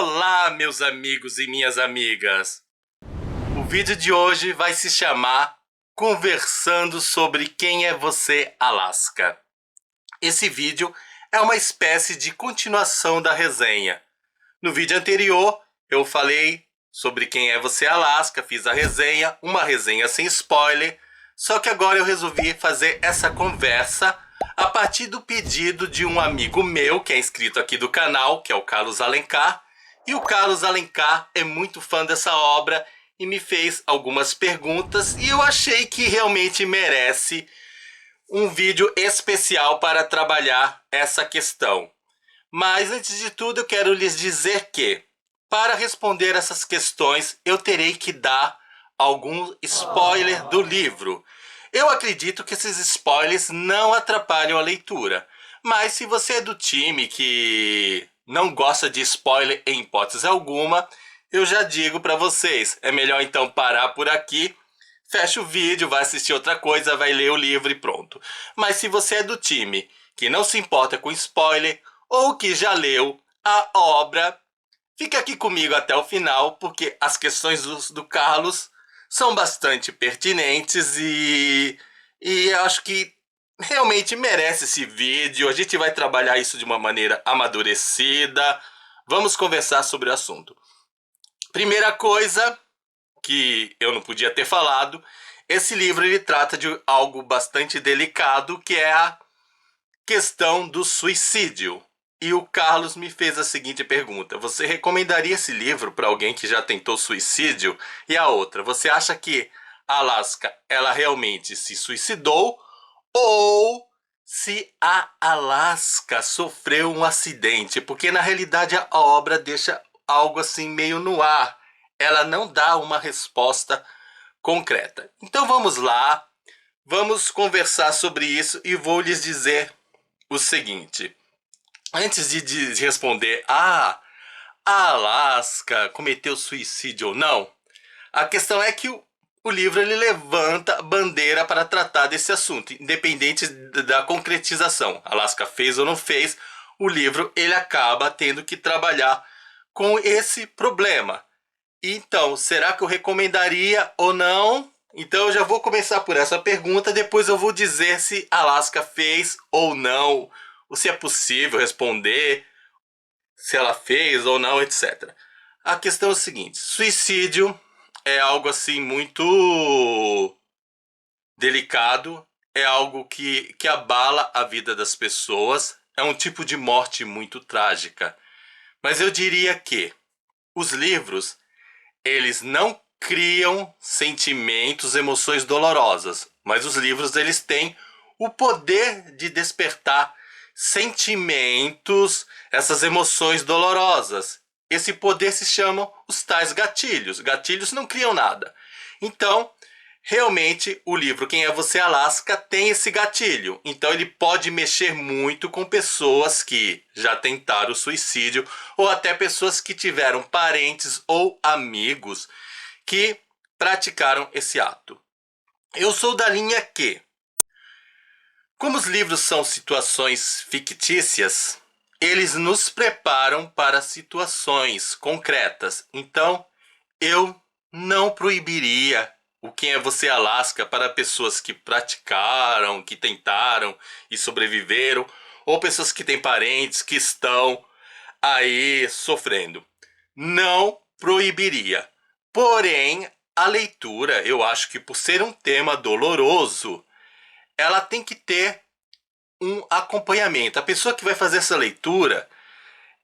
Olá, meus amigos e minhas amigas! O vídeo de hoje vai se chamar Conversando sobre Quem é Você, Alaska. Esse vídeo é uma espécie de continuação da resenha. No vídeo anterior, eu falei sobre Quem é Você, Alaska, fiz a resenha, uma resenha sem spoiler, só que agora eu resolvi fazer essa conversa a partir do pedido de um amigo meu, que é inscrito aqui do canal, que é o Carlos Alencar. E o Carlos Alencar é muito fã dessa obra e me fez algumas perguntas e eu achei que realmente merece um vídeo especial para trabalhar essa questão. Mas antes de tudo eu quero lhes dizer que, para responder essas questões, eu terei que dar algum spoiler do livro. Eu acredito que esses spoilers não atrapalham a leitura, mas se você é do time que não gosta de spoiler em hipótese alguma, eu já digo para vocês, é melhor então parar por aqui, fecha o vídeo, vai assistir outra coisa, vai ler o livro e pronto. Mas se você é do time que não se importa com spoiler ou que já leu a obra, fica aqui comigo até o final, porque as questões do Carlos são bastante pertinentes e eu acho que realmente merece esse vídeo. A gente vai trabalhar isso de uma maneira amadurecida. Vamos conversar sobre o assunto. Primeira coisa que eu não podia ter falado, esse livro ele trata de algo bastante delicado, que é a questão do suicídio. E o Carlos me fez a seguinte pergunta: você recomendaria esse livro para alguém que já tentou suicídio? E a outra, você acha que a Alaska ela realmente se suicidou ou se a Alaska sofreu um acidente? Porque na realidade a obra deixa algo assim meio no ar. Ela não dá uma resposta concreta. Então vamos lá, vamos conversar sobre isso e vou lhes dizer o seguinte. Antes de responder, a Alaska cometeu suicídio ou não, a questão é que o livro ele levanta bandeira para tratar desse assunto, independente da concretização. Alaska fez ou não fez, o livro ele acaba tendo que trabalhar com esse problema. Então, será que eu recomendaria ou não? Então eu já vou começar por essa pergunta, depois eu vou dizer se Alaska fez ou não, ou se é possível responder, se ela fez ou não, etc. A questão é o seguinte: suicídio é algo assim muito delicado, é algo que abala a vida das pessoas, é um tipo de morte muito trágica. Mas eu diria que os livros, eles não criam sentimentos, emoções dolorosas, mas os livros eles têm o poder de despertar sentimentos, essas emoções dolorosas. Esse poder se chama os tais gatilhos. Gatilhos não criam nada. Então, realmente, o livro Quem é Você, Alaska tem esse gatilho. Então, ele pode mexer muito com pessoas que já tentaram suicídio ou até pessoas que tiveram parentes ou amigos que praticaram esse ato. Eu sou da linha que, como os livros são situações fictícias, eles nos preparam para situações concretas. Então, eu não proibiria o Quem é Você, Alaska para pessoas que praticaram, que tentaram e sobreviveram, ou pessoas que têm parentes que estão aí sofrendo. Não proibiria. Porém, a leitura, eu acho que por ser um tema doloroso, ela tem que ter um acompanhamento. A pessoa que vai fazer essa leitura,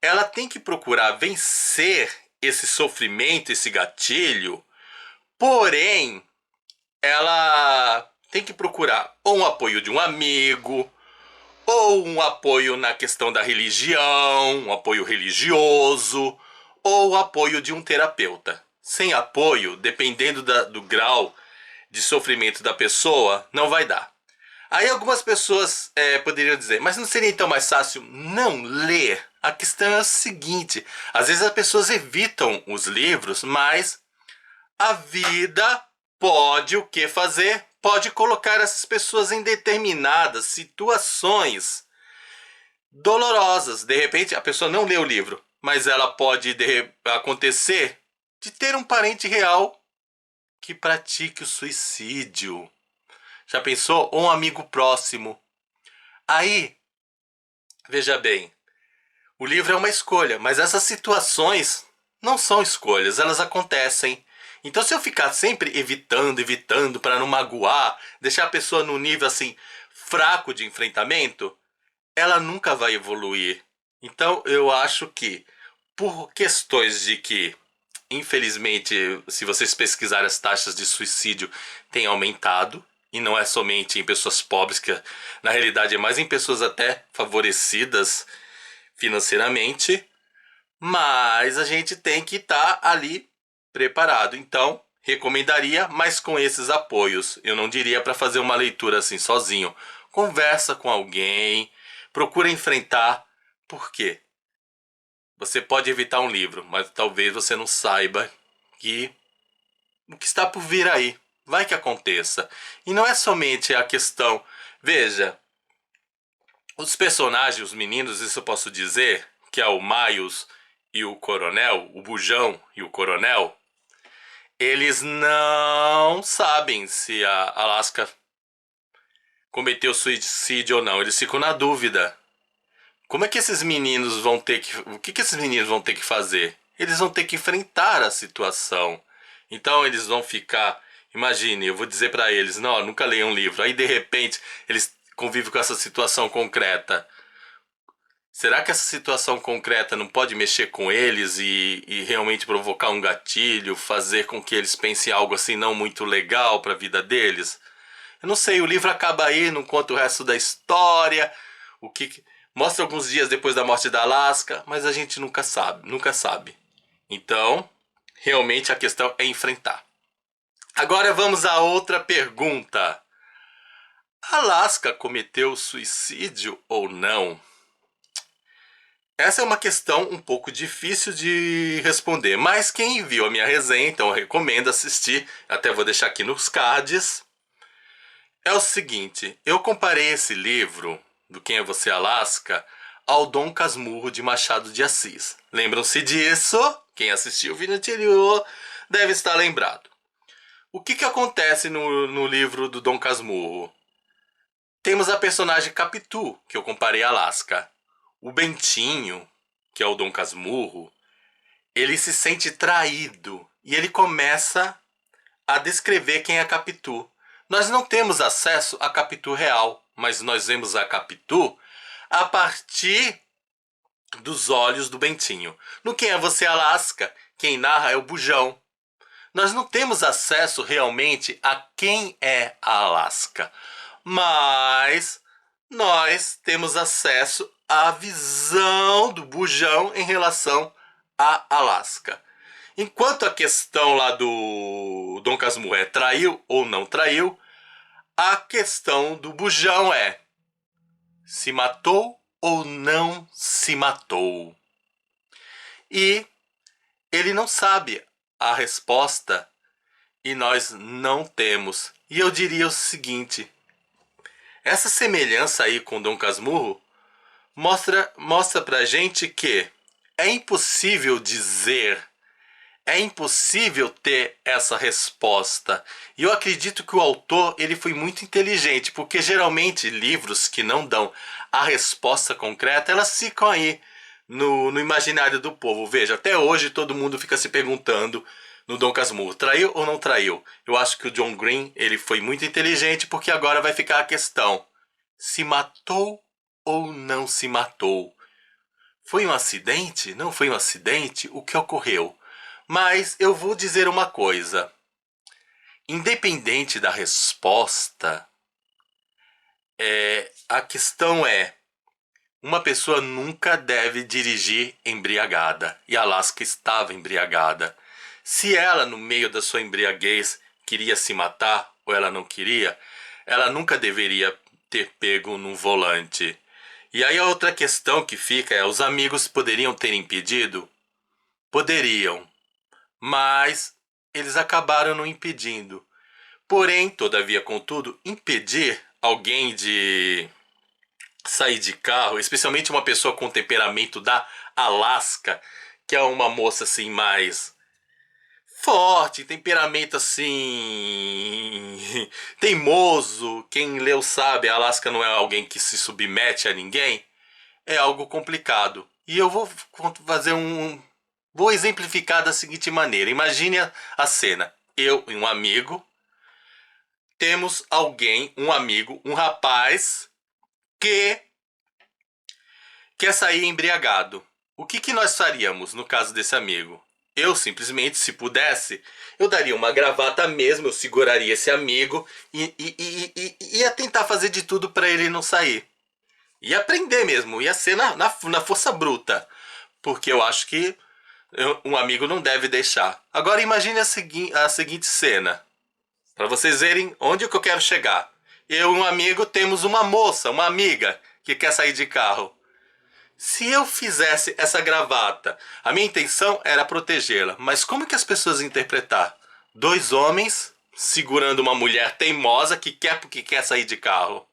ela tem que procurar vencer esse sofrimento, esse gatilho, porém, ela tem que procurar ou um apoio de um amigo, ou um apoio na questão da religião, um apoio religioso, ou o apoio de um terapeuta. Sem apoio, dependendo do grau de sofrimento da pessoa, não vai dar. Aí algumas pessoas poderiam dizer, mas não seria então mais fácil não ler? A questão é a seguinte: às vezes as pessoas evitam os livros, mas a vida pode o que fazer? Pode colocar essas pessoas em determinadas situações dolorosas. De repente a pessoa não lê o livro, mas ela pode acontecer de ter um parente real que pratique o suicídio. Já pensou? Ou um amigo próximo. Aí, veja bem, o livro é uma escolha, mas essas situações não são escolhas, elas acontecem. Então, se eu ficar sempre evitando para não magoar, deixar a pessoa no nível assim fraco de enfrentamento, ela nunca vai evoluir. Então, eu acho que por questões de que, infelizmente, se vocês pesquisarem, as taxas de suicídio têm aumentado, e não é somente em pessoas pobres, que na realidade é mais em pessoas até favorecidas financeiramente, mas a gente tem que estar ali preparado. Então, recomendaria, mas com esses apoios. Eu não diria para fazer uma leitura assim sozinho. Conversa com alguém, procura enfrentar. Por quê? Você pode evitar um livro, mas talvez você não saiba que o que está por vir aí. Vai que aconteça. E não é somente a questão. Veja, os personagens, os meninos, isso eu posso dizer, que é o Miles e o Coronel, o Bujão e o Coronel, eles não sabem se a Alaska cometeu suicídio ou não. Eles ficam na dúvida. Como é que esses meninos vão ter que... O que esses meninos vão ter que fazer? Eles vão ter que enfrentar a situação. Então eles vão ficar... Imagine, eu vou dizer pra eles, não, nunca leiam um livro. Aí de repente eles convivem com essa situação concreta. Será que essa situação concreta não pode mexer com eles e realmente provocar um gatilho, fazer com que eles pensem algo assim não muito legal para a vida deles? Eu não sei, o livro acaba aí, não conta o resto da história, o que mostra alguns dias depois da morte da Alaska, mas a gente nunca sabe, nunca sabe. Então, realmente a questão é enfrentar. Agora vamos a outra pergunta. Alaska cometeu suicídio ou não? Essa é uma questão um pouco difícil de responder, mas quem viu a minha resenha, então eu recomendo assistir, até vou deixar aqui nos cards. É o seguinte, eu comparei esse livro, do Quem é Você, Alaska, ao Dom Casmurro de Machado de Assis. Lembram-se disso? Quem assistiu o vídeo anterior deve estar lembrado. O que acontece no livro do Dom Casmurro? Temos a personagem Capitu, que eu comparei a Alaska. O Bentinho, que é o Dom Casmurro, ele se sente traído e ele começa a descrever quem é Capitu. Nós não temos acesso a Capitu real, mas nós vemos a Capitu a partir dos olhos do Bentinho. No Quem é Você, Alaska, quem narra é o Bujão. Nós não temos acesso realmente a quem é a Alaska, mas nós temos acesso à visão do Bujão em relação a Alaska. Enquanto a questão lá do Dom Casmurro é traiu ou não traiu, a questão do Bujão é se matou ou não se matou. E ele não sabe a resposta e nós não temos. E eu diria o seguinte, essa semelhança aí com Dom Casmurro mostra pra gente que é impossível dizer, é impossível ter essa resposta. E eu acredito que o autor ele foi muito inteligente, porque geralmente livros que não dão a resposta concreta, elas ficam aí no imaginário do povo. Veja, até hoje todo mundo fica se perguntando no Dom Casmurro, traiu ou não traiu? Eu acho que o John Green ele foi muito inteligente, porque agora vai ficar a questão, se matou ou não se matou? Foi um acidente? Não foi um acidente? O que ocorreu? Mas eu vou dizer uma coisa. Independente da resposta, a questão é, uma pessoa nunca deve dirigir embriagada. E Alaska estava embriagada. Se ela, no meio da sua embriaguez, queria se matar ou ela não queria, ela nunca deveria ter pego no volante. E aí a outra questão que fica é, os amigos poderiam ter impedido? Poderiam, mas eles acabaram não impedindo. Porém, todavia, contudo, impedir alguém de sair de carro, especialmente uma pessoa com temperamento da Alaska, que é uma moça assim mais forte, temperamento assim teimoso. Quem leu sabe, a Alaska não é alguém que se submete a ninguém. É algo complicado. E eu vou fazer vou exemplificar da seguinte maneira. Imagine a cena. Eu e um amigo temos alguém, um amigo, um rapaz que quer sair embriagado. O que nós faríamos no caso desse amigo? Eu simplesmente, se pudesse, eu daria uma gravata mesmo, eu seguraria esse amigo e ia tentar fazer de tudo para ele não sair. Ia prender mesmo, ia ser na força bruta. Porque eu acho que um amigo não deve deixar. Agora imagine a seguinte cena. Para vocês verem onde que eu quero chegar. Eu e um amigo temos uma moça, uma amiga, que quer sair de carro. Se eu fizesse essa gravata, a minha intenção era protegê-la. Mas como que as pessoas iam interpretar? Dois homens segurando uma mulher teimosa que quer porque quer sair de carro.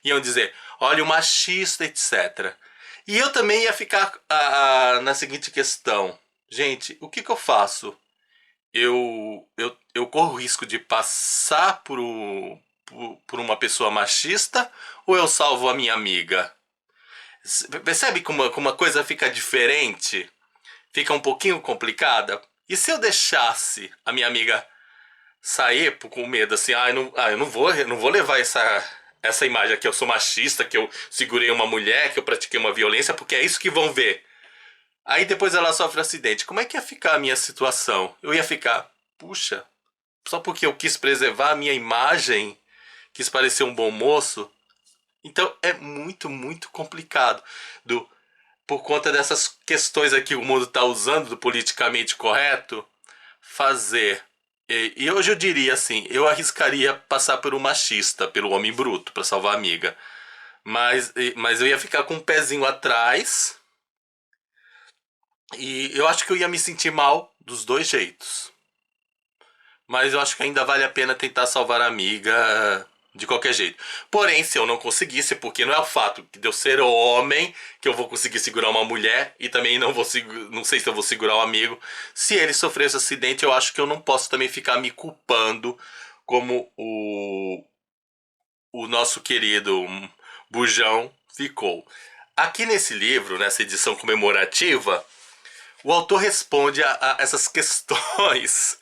Iam dizer, olha o machista, etc. E eu também ia ficar na seguinte questão. Gente, o que eu faço? Eu corro o risco de passar por uma pessoa machista ou eu salvo a minha amiga? Percebe como uma coisa fica diferente? Fica um pouquinho complicada? E se eu deixasse a minha amiga sair com medo assim, eu não vou levar essa imagem que eu sou machista, que eu segurei uma mulher, que eu pratiquei uma violência, porque é isso que vão ver. Aí depois ela sofre um acidente. Como é que ia ficar a minha situação? Eu ia ficar, puxa, só porque eu quis preservar a minha imagem, quis parecer um bom moço. Então é muito, muito complicado. Por conta dessas questões aqui que o mundo está usando do politicamente correto, fazer. E hoje eu diria assim, eu arriscaria passar por um machista, pelo homem bruto, para salvar a amiga. Mas eu ia ficar com um pezinho atrás. E eu acho que eu ia me sentir mal dos dois jeitos. Mas eu acho que ainda vale a pena tentar salvar a amiga de qualquer jeito. Porém, se eu não conseguisse, porque não é o fato de eu ser homem que eu vou conseguir segurar uma mulher e também não sei se eu vou segurar um amigo. Se ele sofrer esse acidente, eu acho que eu não posso também ficar me culpando como o nosso querido Bujão ficou. Aqui nesse livro, nessa edição comemorativa, o autor responde a essas questões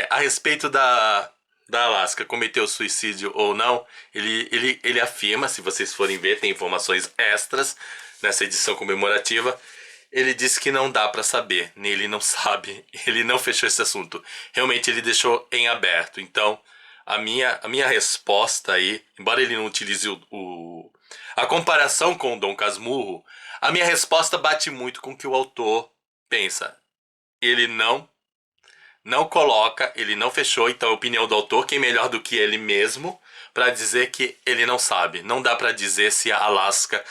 a respeito da Alaska cometeu suicídio ou não. Ele afirma, se vocês forem ver, tem informações extras nessa edição comemorativa. Ele disse que não dá pra saber, nem ele não sabe, ele não fechou esse assunto. Realmente ele deixou em aberto. Então, a minha resposta aí, embora ele não utilize a comparação com o Dom Casmurro, a minha resposta bate muito com o que o autor pensa. Ele não coloca, ele não fechou, então a opinião do autor, quem melhor do que ele mesmo, para dizer que ele não sabe. Não dá para dizer se a Alaska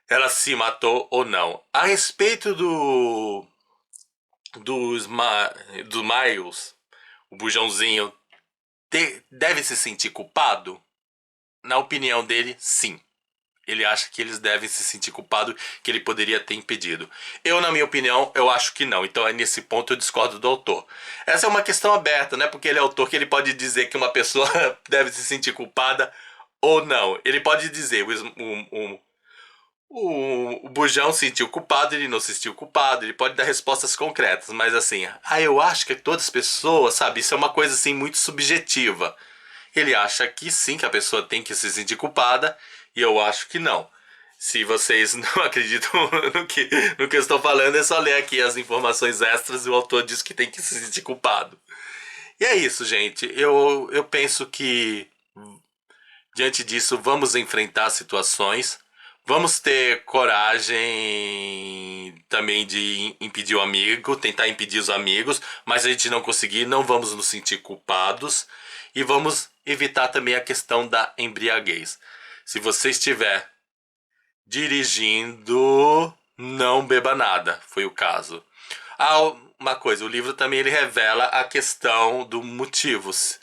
ela se matou ou não. A respeito do Miles, o bujãozinho, deve se sentir culpado? Na opinião dele, sim. Ele acha que eles devem se sentir culpados, que ele poderia ter impedido. Eu, na minha opinião, eu acho que não. Então, nesse ponto, eu discordo do autor. Essa é uma questão aberta, né? Porque ele é autor que ele pode dizer que uma pessoa deve se sentir culpada ou não. Ele pode dizer, o Bujão se sentiu culpado, ele não se sentiu culpado, ele pode dar respostas concretas, mas assim, eu acho que todas as pessoas, sabe, isso é uma coisa assim muito subjetiva. Ele acha que sim, que a pessoa tem que se sentir culpada, e eu acho que não. Se vocês não acreditam no que eu estou falando, é só ler aqui as informações extras e o autor diz que tem que se sentir culpado. E é isso, gente. Eu penso que, diante disso, vamos enfrentar situações. Vamos ter coragem também de impedir o amigo, tentar impedir os amigos, mas a gente não conseguir, não vamos nos sentir culpados. E vamos evitar também a questão da embriaguez. Se você estiver dirigindo, não beba nada, foi o caso. Uma coisa, o livro também ele revela a questão dos motivos.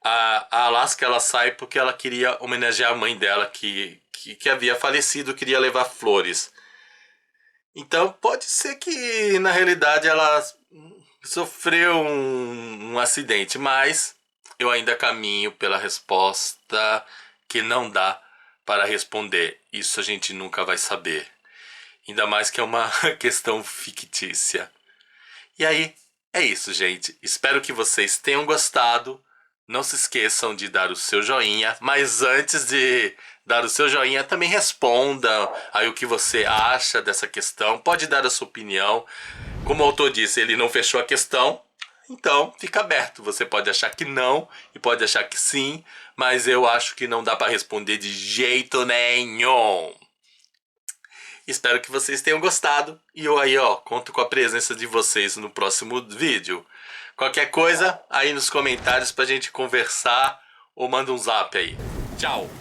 A Alaska ela sai porque ela queria homenagear a mãe dela que havia falecido, queria levar flores. Então pode ser que na realidade ela sofreu um acidente, mas eu ainda caminho pela resposta que não dá para responder. Isso a gente nunca vai saber. Ainda mais que é uma questão fictícia. E aí, é isso, gente. Espero que vocês tenham gostado. Não se esqueçam de dar o seu joinha, mas antes de dar o seu joinha, também responda aí o que você acha dessa questão. Pode dar a sua opinião. Como o autor disse, ele não fechou a questão, então fica aberto. Você pode achar que não e pode achar que sim, mas eu acho que não dá para responder de jeito nenhum. Espero que vocês tenham gostado e eu aí, conto com a presença de vocês no próximo vídeo. Qualquer coisa, aí nos comentários pra gente conversar ou manda um zap aí. Tchau!